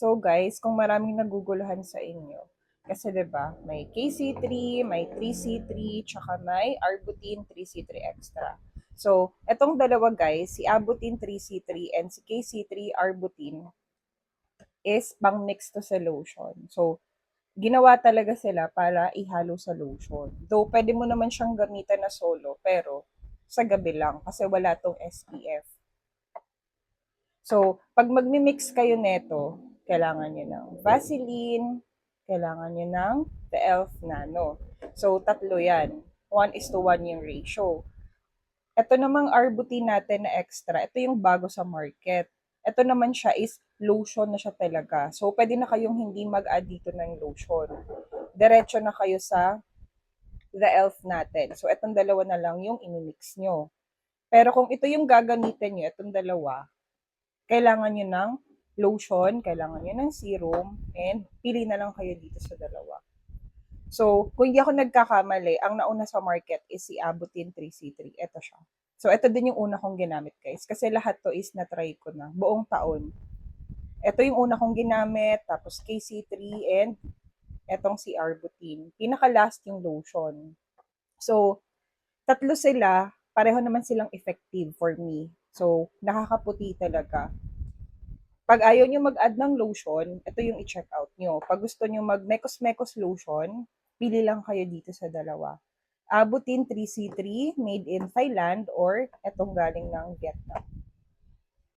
So guys, kung maraming naguguluhan sa inyo, kasi 'di ba, may KC3, may 3C3, tsaka may Arbutin 3C3 extra. So, etong dalawa guys, si Arbutin 3C3 and si KC3 Arbutin is pang-mix to sa lotion. So, ginawa talaga sila para ihalo sa lotion. Though, pwede mo naman siyang gamitan na solo, pero sa gabi lang kasi wala tong SPF. So, pag magmi-mix kayo neto, kailangan nyo ng Vaseline, kailangan nyo ng The Elf Nano. So, tatlo yan. 1:1 yung ratio. Ito namang Arbutin natin na extra, ito yung bago sa market. Ito naman siya is lotion na siya talaga. So, pwede na kayong hindi mag-add dito ng lotion. Diretso na kayo sa The Elf natin. So, itong dalawa na lang yung inimix nyo. Pero kung ito yung gagamitin nyo, itong dalawa, kailangan nyo ng lotion, kailangan nyo ng serum, and pili na lang kayo dito sa dalawa. So, kung hindi ako nagkakamali, ang nauna sa market is si Abutin 3C3. Ito siya. So, ito din yung una kong ginamit, guys. Kasi lahat to is na-try ko na buong taon. Ito yung una kong ginamit, tapos KC3, and etong si Arbutin. Pinaka-last yung lotion. So, tatlo sila, pareho naman silang effective for me. So, nakakaputi talaga. Pag ayaw nyo mag-add ng lotion, ito yung i-check out nyo. Pag gusto nyo mag-mekos-mekos lotion, pili lang kayo dito sa dalawa. Abutin 3C3, made in Thailand, or etong galing ng Vietnam.